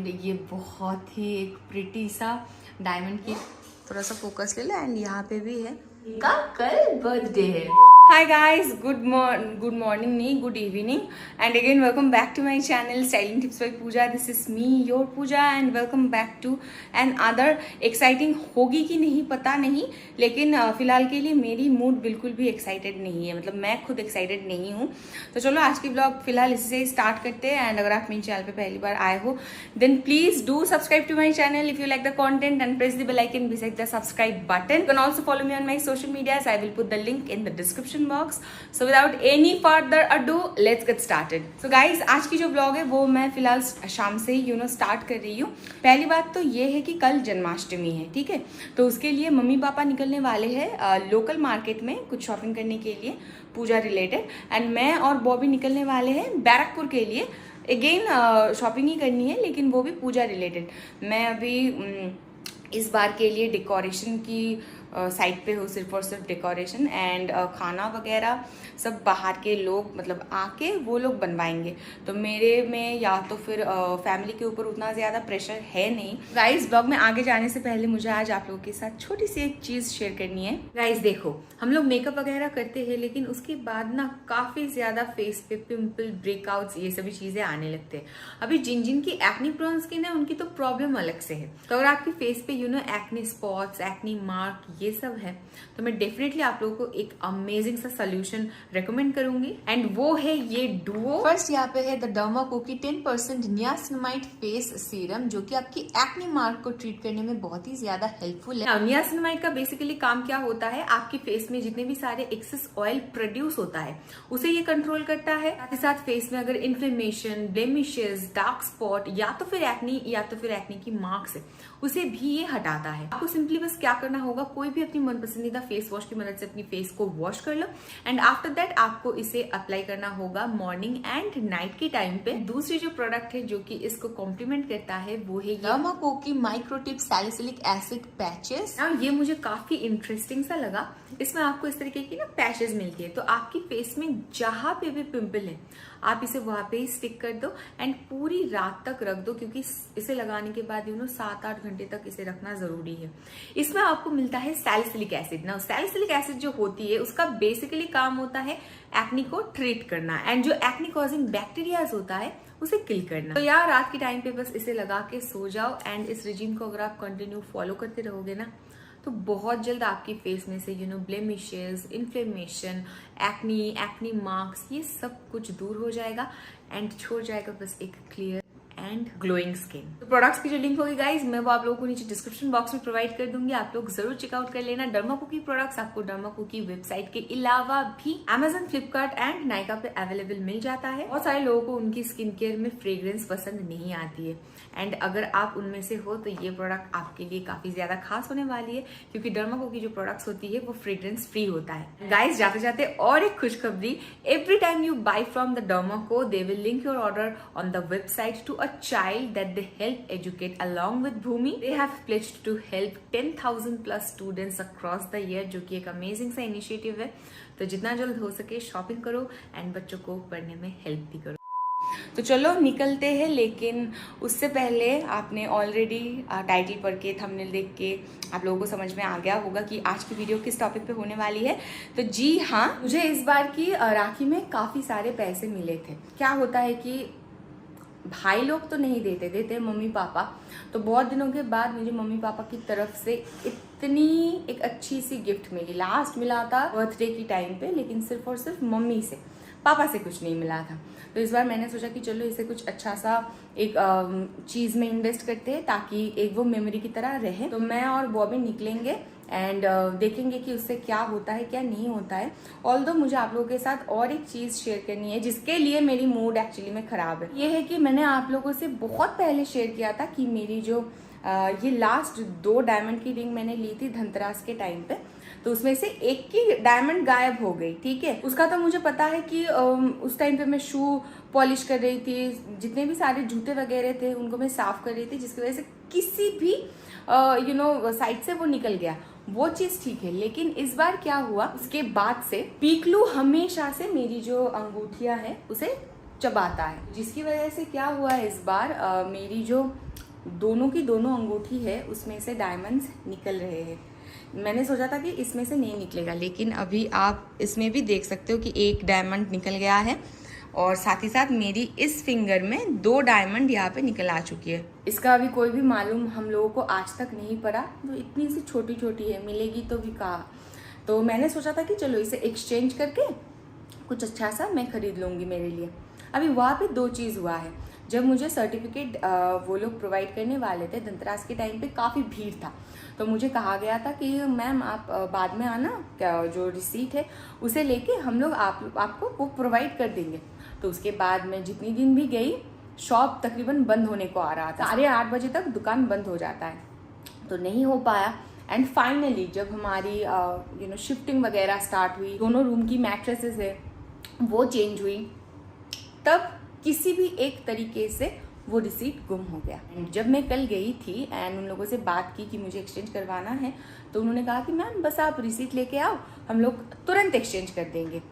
And ये बहुत ही एक प्रिटी सा डायमंड की, थोड़ा सा फोकस ले लो, एंड यहाँ पे भी है, का कल बर्थडे है। हाय गाइस, गुड मॉर्निंग नहीं, good evening, and again welcome back to my channel styling tips by Pooja. This is me your Pooja and welcome back to another exciting. होगी कि नहीं पता नहीं, लेकिन फिलहाल के लिए मेरी मूड बिल्कुल भी एक्साइटेड नहीं है, मतलब मैं खुद एक्साइटेड नहीं हूँ। तो चलो आज की ब्लॉग फिलहाल इसी से स्टार्ट करते हैं। एंड अगर आप मेरे चैनल पे पहली बार आए हो then please do subscribe to my channel if you like the content and press the bell icon beside the subscribe button. You can also follow me on my social medias. I will put the link in the description box. So without any further ado, let's get started. So guys, आज की जो blog है वो मैं फिलहाल शाम से ही start कर रही हूँ। पहली बात तो ये है कि कल जन्माष्टमी है, ठीक है, तो उसके लिए मम्मी पापा निकलने वाले हैं लोकल मार्केट में कुछ शॉपिंग करने के लिए पूजा रिलेटेड, एंड मैं और बॉबी निकलने वाले हैं बैरकपुर के लिए। अगेन शॉपिंग ही करनी है, लेकिन वो भी पूजा रिलेटेड। मैं अभी इस बार के लिए डेकोरेशन की साइट पे हो, सिर्फ और सिर्फ डेकोरेशन, एंड खाना वगैरह सब बाहर के लोग मतलब आके वो लोग बनवाएंगे। तो मेरे में या तो फिर फैमिली के ऊपर उतना ज़्यादा प्रेशर है नहीं। गाइस, ब्लॉग में आगे जाने से पहले मुझे आज आप लोगों के साथ छोटी सी एक चीज़ शेयर करनी है। गाइस देखो, हम लोग मेकअप वगैरह करते हैं, लेकिन उसके बाद ना काफ़ी ज़्यादा फेस पे पिम्पल, ब्रेकआउट्स, ये सभी चीज़ें आने लगते हैं। अभी जिन की एक्नी प्रोन स्किन है उनकी तो प्रॉब्लम अलग से है। तो अगर आपकी फेस पे एक्नी स्पॉट्स, एक्नी मार्क, ये सब है, तो मैं डेफिनेटली आप लोगों को एक अमेजिंग सा सोल्यूशन रेकमेंड करूंगी, एंड वो है ये डुओ। फर्स्ट यहाँ पे है द डर्माकोकी 10% नियासिनामाइड फेस सीरम, जो कि आपकी एक्नी मार्क को ट्रीट करने में बहुत ही ज्यादा हेल्पफुल है। नियासिनामाइड का बेसिकली काम क्या होता है, आपकी फेस में जितने भी सारे एक्सेस ऑयल प्रोड्यूस होता है उसे ये कंट्रोल करता है। साथ ही साथ फेस में अगर इन्फ्लेमेशन, ब्लेमिशेस, डार्क स्पॉट या तो फिर एक्नी की मार्क्स है, उसे भी ये हटाता है। आपको सिंपली बस क्या करना होगा, कोई भी अपनी मनपसंदीदा फेस वॉश की मदद से अपनी फेस को वॉश कर लो, एंड आफ्टर दैट आपको इसे अप्लाई करना होगा मॉर्निंग एंड नाइट के टाइम पे। दूसरी जो प्रोडक्ट है जो कि इसको कॉम्प्लीमेंट करता है वो है डर्माकोकी माइक्रोटिप सैलिसिलिक एसिड पैचेस। ये मुझे काफी इंटरेस्टिंग सा लगा। इसमें आपको इस तरीके की ना पैचेस मिलती है, तो आपकी फेस में जहां पे भी पिंपल है आप इसे वहां पे ही स्टिक कर दो एंड पूरी रात तक रख दो, क्योंकि इसे लगाने के बाद 7-8 घंटे तक इसे रखना जरूरी है। इसमें आपको मिलता है सैलिसिलिक एसिड। ना सैलिसिलिक एसिड जो होती है उसका बेसिकली काम होता है एक्नी को ट्रीट करना, एंड जो एक्नी कॉजिंग बैक्टीरियाज होता है उसे किल करना। तो यार रात के टाइम पे बस इसे लगा के सो जाओ, एंड इस रिजीम को अगर आप कंटिन्यू फॉलो करते रहोगे ना, तो बहुत जल्द आपकी फेस में से ब्लेमिशेस, इन्फ्लेमेशन, एक्नी मार्क्स, ये सब कुछ दूर हो जाएगा एंड छोड़ जाएगा बस एक क्लियर एंड ग्लोइंग स्किन। तो प्रोडक्ट्स की जो लिंक होगी गाइज, मैं वो आप लोगों को नीचे डिस्क्रिप्शन बॉक्स में प्रोवाइड कर दूंगी, आप लोग जरूर चेकआउट कर लेना। डर्माकोकी प्रोडक्ट्स आपको डर्माकोकी वेबसाइट के अलावा भी Amazon, फ्लिपकार्ट एंड नायका पे अवेलेबल मिल जाता है। बहुत सारे लोगों को उनकी स्किन केयर में फ्रेग्रेंस पसंद नहीं आती है, एंड अगर आप उनमें से हो तो ये प्रोडक्ट आपके लिए काफी ज्यादा खास होने वाली है, क्योंकि डर्माकोकी जो प्रोडक्ट्स होती है वो फ्रेग्रेंस फ्री होता है। गाइज जाते जाते और एक खुशखबरी, every time you buy from the Dermaco they will link your order on the website to a child that they help educate along with Bhumi. They have pledged to help 10,000 plus students across the year, जो कि एक amazing सा initiative है। तो जितना जल्द हो सके शॉपिंग करो एंड बच्चों को पढ़ने में हेल्प भी करो। तो चलो निकलते हैं, लेकिन उससे पहले आपने ऑलरेडी टाइटल पढ़ के, थंबनेल देख के आप लोगों को समझ में आ गया होगा कि आज की वीडियो किस टॉपिक पे होने वाली है। तो जी हाँ, मुझे इस बार की राखी में काफी सारे पैसे मिले थे। क्या होता है कि भाई लोग तो नहीं देते मम्मी पापा। तो बहुत दिनों के बाद मुझे मम्मी पापा की तरफ से इतनी एक अच्छी सी गिफ्ट मिली। लास्ट मिला था बर्थडे की टाइम पे, लेकिन सिर्फ और सिर्फ मम्मी से, पापा से कुछ नहीं मिला था। तो इस बार मैंने सोचा कि चलो इसे कुछ अच्छा सा एक चीज़ में इन्वेस्ट करते हैं, ताकि एक वो मेमोरी की तरह रहे। तो मैं और बॉबी निकलेंगे एंड देखेंगे कि उससे क्या होता है क्या नहीं होता है। ऑल्दो मुझे आप लोगों के साथ और एक चीज़ शेयर करनी है जिसके लिए मेरी मूड एक्चुअली में ख़राब है। ये है कि मैंने आप लोगों से बहुत पहले शेयर किया था कि मेरी जो ये लास्ट 2 डायमंड की रिंग मैंने ली थी धनतेरस के टाइम पे, तो उसमें से एक की डायमंड गायब हो गई, ठीक है। उसका तो मुझे पता है कि उस टाइम पे मैं शू पॉलिश कर रही थी, जितने भी सारे जूते वगैरह थे उनको मैं साफ कर रही थी, जिसकी वजह से किसी भी साइड से वो निकल गया, वो चीज ठीक है। लेकिन इस बार क्या हुआ, उसके बाद से पीकलू हमेशा से मेरी जो अंगूठियां है उसे चबाता है, जिसकी वजह से क्या हुआ है इस बार मेरी जो दोनों की दोनों अंगूठी है उसमें से डायमंड्स निकल रहे हैं। मैंने सोचा था कि इसमें से नहीं निकलेगा, लेकिन अभी आप इसमें भी देख सकते हो कि एक डायमंड निकल गया है और साथ ही साथ मेरी इस फिंगर में 2 डायमंड यहाँ पे निकल आ चुकी है। इसका अभी कोई भी मालूम हम लोगों को आज तक नहीं पड़ा, तो इतनी सी छोटी छोटी है, मिलेगी तो भी कहा। तो मैंने सोचा था कि चलो इसे एक्सचेंज करके कुछ अच्छा सा मैं खरीद लूँगी मेरे लिए। अभी वहाँ पे 2 चीज़ हुआ है। जब मुझे सर्टिफिकेट वो लोग प्रोवाइड करने वाले थे, धनतेरस के टाइम पे काफ़ी भीड़ था, तो मुझे कहा गया था कि मैम आप बाद में आना, क्या जो रिसीट है उसे लेके हम लोग आपको वो प्रोवाइड कर देंगे। तो उसके बाद मैं जितनी दिन भी गई, शॉप तकरीबन बंद होने को आ रहा था, 8:30 बजे तक दुकान बंद हो जाता है, तो नहीं हो पाया। एंड फाइनली जब हमारी शिफ्टिंग वगैरह स्टार्ट हुई, दोनों रूम की मैट्रेसेस है वो चेंज हुई, तब किसी भी एक तरीके से वो रिसीट गुम हो गया। जब मैं कल गई थी एंड उन लोगों से बात की कि मुझे एक्सचेंज करवाना है, तो उन्होंने कहा कि मैम बस आप रिसीट लेके आओ, हम लोग तुरंत एक्सचेंज कर देंगे।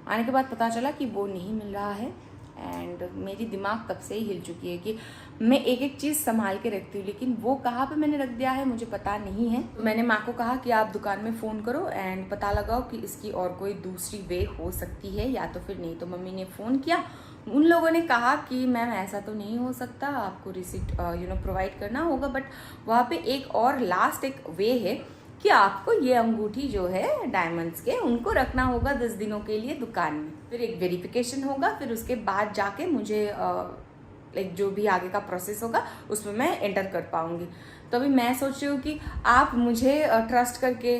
आने के बाद पता चला कि वो नहीं मिल रहा है एंड मेरी दिमाग कब से ही हिल चुकी है कि मैं एक एक चीज़ संभाल के रखती हूँ, लेकिन वो कहाँ पे मैंने रख दिया है मुझे पता नहीं है। तो मैंने माँ को कहा कि आप दुकान में फ़ोन करो एंड पता लगाओ कि इसकी और कोई दूसरी वे हो सकती है या तो फिर नहीं। तो मम्मी ने फ़ोन किया, उन लोगों ने कहा कि मैम ऐसा तो नहीं हो सकता, आपको रिसीट प्रोवाइड करना होगा, बट वहाँ पे एक और लास्ट एक वे है कि आपको ये अंगूठी जो है डायमंड्स के उनको रखना होगा 10 दिनों के लिए दुकान में, फिर एक वेरिफिकेशन होगा, फिर उसके बाद जाके मुझे लाइक जो भी आगे का प्रोसेस होगा उसमें मैं एंटर कर पाऊंगी। तो अभी मैं सोच रही हूँ कि आप मुझे ट्रस्ट करके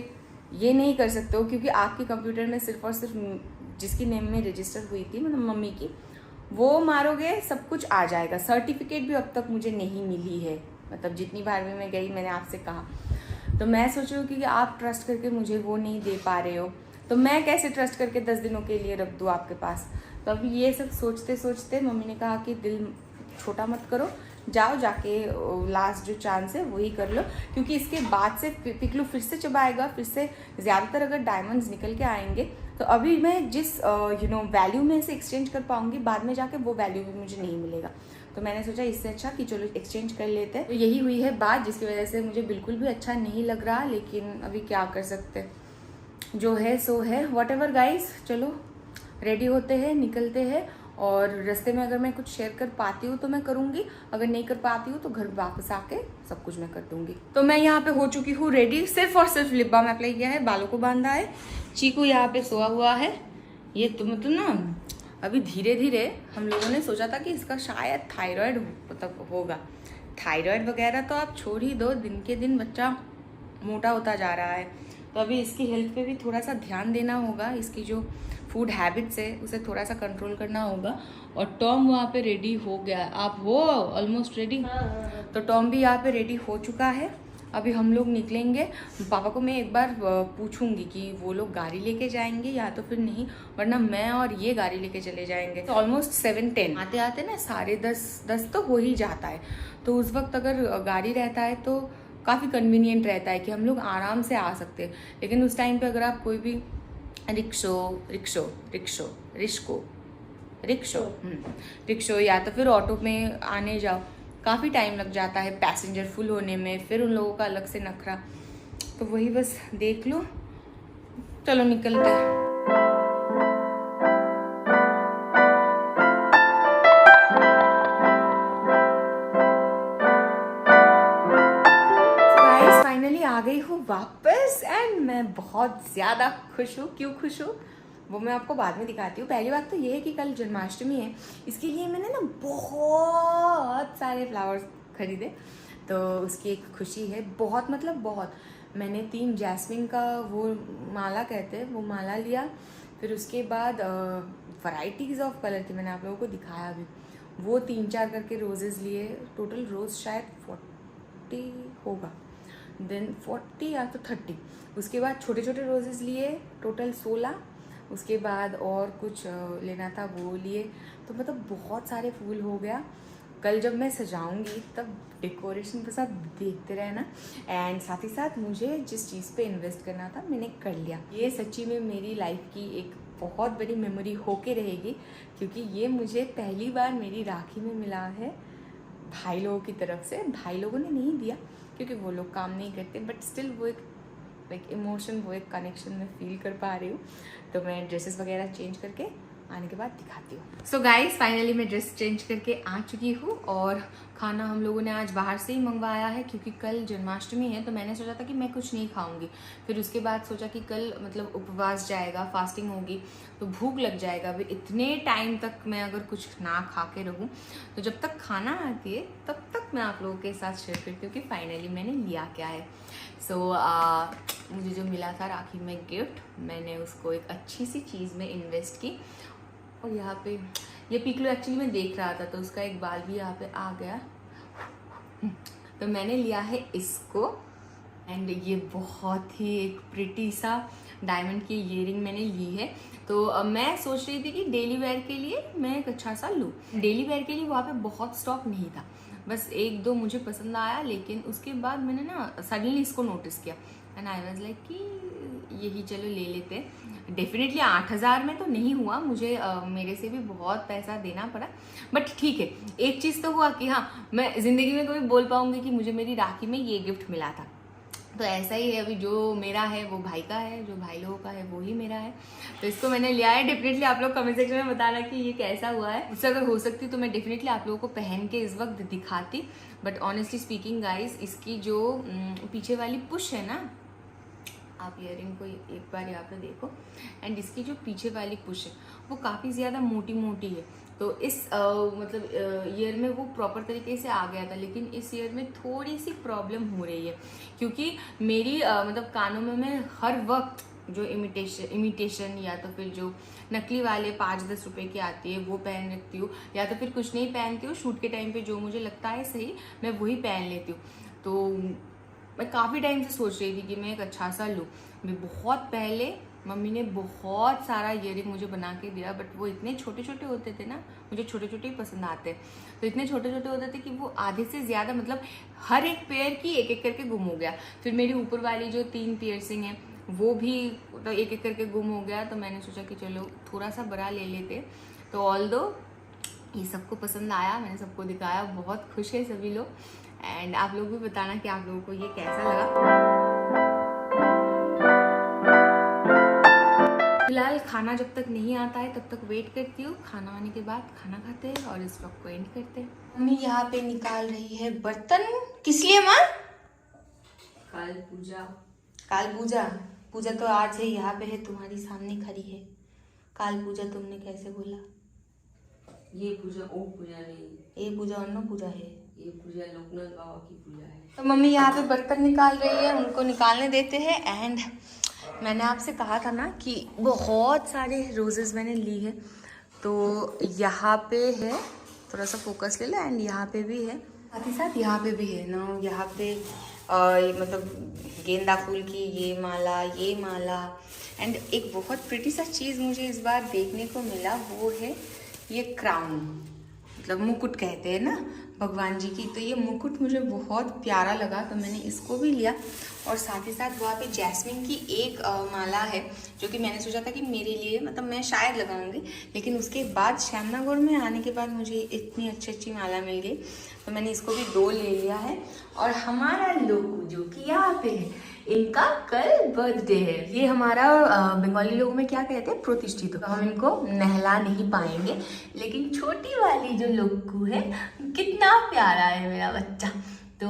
ये नहीं कर सकते हो, क्योंकि आपके कंप्यूटर में सिर्फ और सिर्फ जिसकी नेम में रजिस्टर हुई थी मतलब मम्मी की, वो मारोगे सब कुछ आ जाएगा। सर्टिफिकेट भी अब तक मुझे नहीं मिली है, मतलब जितनी बार भी मैं गई मैंने आपसे कहा। तो मैं सोच रही हूँ कि आप ट्रस्ट करके मुझे वो नहीं दे पा रहे हो, तो मैं कैसे ट्रस्ट करके 10 दिनों के लिए रख दूँ आपके पास। तो अभी ये सब सोचते सोचते मम्मी ने कहा कि दिल छोटा मत करो, जाओ जाके लास्ट जो चांस है वही कर लो, क्योंकि इसके बाद से पिकलू फिर से चबाएगा, फिर से ज़्यादातर अगर डायमंड्स निकल के आएंगे तो अभी मैं जिस वैल्यू में इसे एक्सचेंज कर पाऊंगी, बाद में जाके वो वैल्यू भी मुझे नहीं मिलेगा। तो मैंने सोचा इससे अच्छा कि चलो एक्सचेंज कर लेते हैं। तो यही हुई है बात, जिसकी वजह से मुझे बिल्कुल भी अच्छा नहीं लग रहा, लेकिन अभी क्या कर सकते, जो है सो है। व्हाटएवर गाइस, चलो रेडी होते हैं, निकलते हैं, और रास्ते में अगर मैं कुछ शेयर कर पाती हूँ तो मैं करूँगी, अगर नहीं कर पाती हूँ तो घर वापस आके सब कुछ मैं कर दूँगी। तो मैं यहाँ पे हो चुकी हूँ रेडी, सिर्फ और सिर्फ लिप बाम अप्लाई किया है, बालों को बांधा है, चीकू यहाँ पे सोया हुआ है। ये तो मतलब ना अभी धीरे धीरे हम लोगों ने सोचा था कि इसका शायद थायराइड मतलब होगा। थायराइड वगैरह तो आप छोड़ ही दो, दिन के दिन बच्चा मोटा होता जा रहा है, तो अभी इसकी हेल्थ पे भी थोड़ा सा ध्यान देना होगा, इसकी जो फूड हैबिट्स है उसे थोड़ा सा कंट्रोल करना होगा। और टॉम वहाँ पे रेडी हो गया, आप हो ऑलमोस्ट रेडी? तो टॉम भी यहाँ पे रेडी हो चुका है। अभी हम लोग निकलेंगे। पापा को मैं एक बार पूछूंगी कि वो लोग गाड़ी लेके जाएंगे या तो फिर नहीं, वरना मैं और ये गाड़ी लेके चले जाएंगे। तो ऑलमोस्ट 7-10 आते आते ना 10:30 तो हो ही जाता है, तो उस वक्त अगर गाड़ी रहता है तो काफ़ी कन्वीनियंट रहता है कि हम लोग आराम से आ सकते हैं। लेकिन उस टाइम पे अगर आप कोई भी रिक्शो या तो फिर ऑटो में आने जाओ, काफ़ी टाइम लग जाता है पैसेंजर फुल होने में, फिर उन लोगों का अलग से नखरा, तो वही बस देख लो। चलो निकलते हैं। फाइनली आ गई हूँ वापस एंड मैं बहुत ज़्यादा खुश हूँ। क्यों खुश हूँ वो मैं आपको बाद में दिखाती हूँ। पहली बात तो ये है कि कल जन्माष्टमी है, इसके लिए मैंने ना बहुत सारे फ्लावर्स खरीदे, तो उसकी एक खुशी है बहुत, मतलब बहुत। मैंने 3 जैस्मिन का वो माला कहते हैं वो माला लिया, फिर उसके बाद वैरायटीज़ ऑफ कलर की मैंने आप लोगों को दिखाया अभी, वो 3-4 करके रोजेज़ लिए। टोटल रोज़ शायद 40 होगा, देन 40 या तो 30। उसके बाद छोटे छोटे रोजेज़ लिए टोटल 16। उसके बाद और कुछ लेना था वो लिए, तो मतलब बहुत सारे फूल हो गया। कल जब मैं सजाऊंगी तब डेकोरेशन बस आप देखते रहना। एंड साथ ही साथ मुझे जिस चीज़ पे इन्वेस्ट करना था मैंने कर लिया। ये सच्ची में मेरी लाइफ की एक बहुत बड़ी मेमोरी होके रहेगी, क्योंकि ये मुझे पहली बार मेरी राखी में मिला है। भाई लोगों की तरफ से। भाई लोगों ने नहीं दिया क्योंकि वो लोग काम नहीं करते, बट स्टिल वो एक लाइक इमोशन, वो एक कनेक्शन मैं फील कर पा रही हूँ। तो मैं ड्रेसेस वगैरह चेंज करके आने के बाद दिखाती हूँ। सो गाइज फाइनली मैं ड्रेस चेंज करके आ चुकी हूँ और खाना हम लोगों ने आज बाहर से ही मंगवाया है क्योंकि कल जन्माष्टमी है। तो मैंने सोचा था कि मैं कुछ नहीं खाऊंगी, फिर उसके बाद सोचा कि कल मतलब उपवास जाएगा, फास्टिंग होगी तो भूख लग जाएगा। अभी इतने टाइम तक मैं अगर कुछ ना खा के रहूँ तो जब तक खाना आती है तब तक मैं आप लोगों के साथ शेयर करती हूँ कि फाइनली मैंने लिया क्या है। सो मुझे जो मिला था राखी में गिफ्ट, मैंने उसको एक अच्छी सी चीज़ में इन्वेस्ट की। और यहाँ पे ये पिकलो एक्चुअली मैं देख रहा था तो उसका एक बाल भी यहाँ पे आ गया, तो मैंने लिया है इसको। एंड ये बहुत ही एक प्रिटी सा डायमंड की ईयरिंग मैंने ली है। तो मैं सोच रही थी कि डेली वेयर के लिए मैं एक अच्छा सा लूँ। डेली वेयर के लिए वहाँ पे बहुत स्टॉक नहीं था, बस एक दो मुझे पसंद आया, लेकिन उसके बाद मैंने ना सडनली इसको नोटिस किया एंड आई वाज लाइक कि यही चलो ले लेते हैं। डेफिनेटली 8,000 में तो नहीं हुआ, मुझे मेरे से भी बहुत पैसा देना पड़ा, बट ठीक है। एक चीज़ तो हुआ कि हाँ, मैं ज़िंदगी में कभी बोल पाऊंगी कि मुझे मेरी राखी में ये गिफ्ट मिला था। तो ऐसा ही है, अभी जो मेरा है वो भाई का है, जो भाई लोगों का है वो ही मेरा है। तो इसको मैंने लिया है। डेफिनेटली आप लोग कमेंट सेक्शन में बताना कि ये कैसा हुआ है। उससे अगर हो सकती तो मैं डेफिनेटली आप लोगों को पहन के इस वक्त दिखाती, बट ऑनेस्टली स्पीकिंग गाइज, इसकी जो पीछे वाली पुश है ना, आप ईयरिंग को एक बार यहाँ पे देखो, एंड इसकी जो पीछे वाली पुश है वो काफ़ी ज़्यादा मोटी मोटी है। तो इस मतलब ईयर में वो प्रॉपर तरीके से आ गया था, लेकिन इस ईयर में थोड़ी सी प्रॉब्लम हो रही है क्योंकि मेरी मतलब कानों में मैं हर वक्त जो इमिटेशन या तो फिर जो नकली वाले 5-10 रुपए की आती है वो पहन रखती हूँ, या तो फिर कुछ नहीं पहनती हूँ। शूट के टाइम पे जो मुझे लगता है सही मैं वही पहन लेती हूँ। तो मैं काफ़ी टाइम से सोच रही थी कि मैं एक अच्छा सा लूँ। मैं बहुत पहले मम्मी ने बहुत सारा ईयरिंग मुझे बना के दिया, बट वो इतने छोटे छोटे होते थे ना, मुझे छोटे छोटे ही पसंद आते। तो इतने छोटे छोटे होते थे कि वो आधे से ज़्यादा मतलब हर एक पेयर की एक एक करके गुम हो गया। फिर मेरी ऊपर वाली जो 3 पियर्सिंग है वो भी तो एक एक करके गुम हो गया। तो मैंने सोचा कि चलो थोड़ा सा बड़ा ले लेते। तो ऑल्दो ये सबको पसंद आया, मैंने सबको दिखाया, बहुत खुश है सभी लोग। एंड आप लोग भी बताना कि आप लोगों को ये कैसा लगा। फिलहाल खाना जब तक नहीं आता है तब तक वेट करती हूँ। खाना आने के बाद खाना खाते हैं और इस व्लॉग को एंड करते हैं। मम्मी यहाँ पे निकाल रही है बर्तन। किस लिए माँ? काल पूजा। काल पूजा? पूजा तो आज है, यहाँ पे है, तुम्हारी सामने खड़ी है। काल पूजा तुमने कैसे बोला? ये पूजा ओ पूजा नहीं, ये पूजा अन्न पूजा है। ये पूजा लोकनाथ बाबा की पूजा है। तो मम्मी यहाँ पे बर्तन निकाल रही है, उनको निकालने देते हैं। एंड मैंने आपसे कहा था ना कि बहुत सारे रोजेस मैंने ली है, तो यहाँ पे है, थोड़ा सा फोकस ले लो। एंड यहाँ पे भी है, साथ ही साथ यहाँ पे भी है ना। यहाँ पे मतलब गेंदा फूल की ये माला। एंड एक बहुत प्रिटी सा चीज़ मुझे इस बार देखने को मिला, वो है ये क्राउन, मतलब मुकुट कहते हैं ना भगवान जी की। तो ये मुकुट मुझे बहुत प्यारा लगा, तो मैंने इसको भी लिया। और साथ ही साथ वहाँ पे जैस्मिन की एक माला है जो कि मैंने सोचा था कि मेरे लिए मतलब मैं शायद लगाऊंगी, लेकिन उसके बाद श्यामनगर में आने के बाद मुझे इतनी अच्छी माला मिल गई, तो मैंने इसको भी 2 ले लिया है। और हमारा लोग जो कि यहाँ पे है, इनका कल बर्थडे है। ये हमारा बंगाली लोगों में क्या कहते हैं, प्रतिष्ठित। तो हम इनको नहला नहीं पाएंगे, लेकिन छोटी वाली जो लोकू है, कितना प्यारा है मेरा बच्चा, तो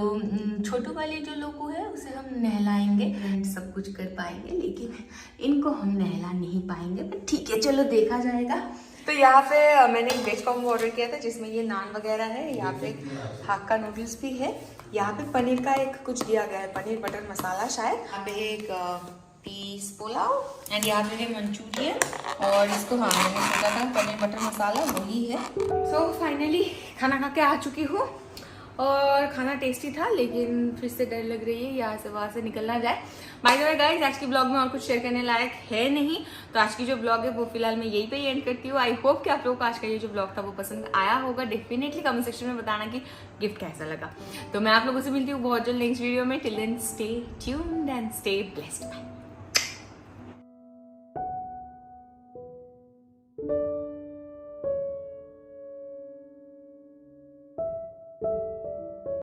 छोटू वाली जो लोकू है उसे हम नहलाएंगे, सब कुछ कर पाएंगे, लेकिन इनको हम नहला नहीं पाएंगे। पर ठीक है, चलो देखा जाएगा। तो यहाँ पे मैंने वेज कॉम्बो ऑर्डर किया था जिसमें ये नान वगैरह है, यहाँ पे हाक्का नूडल्स भी है, यहाँ पे पनीर का एक कुछ दिया गया है, पनीर बटर मसाला शायद, यहाँ पे एक पीस पुलाव, एंड यहाँ पे है मंचूरियन। और इसको हाँ मैंने सोचा था पनीर बटर मसाला वही है। सो फाइनली खाना खा के आ चुकी हूँ और खाना टेस्टी था, लेकिन फिर से डर लग रही है यहाँ से वहाँ से निकलना जाए। बाय द वे गाइस, आज की ब्लॉग में और कुछ शेयर करने लायक है नहीं, तो आज की जो ब्लॉग है वो फिलहाल मैं यहीं पे ही एंड करती हूँ। आई होप कि आप लोगों को आज का ये जो ब्लॉग था वो पसंद आया होगा। डेफिनेटली कमेंट सेक्शन में बताना कि गिफ्ट कैसा लगा। तो मैं आप लोगों से मिलती हूँ बहुत जल्द नेक्स्ट वीडियो में। Till then stay tuned and stay blessed.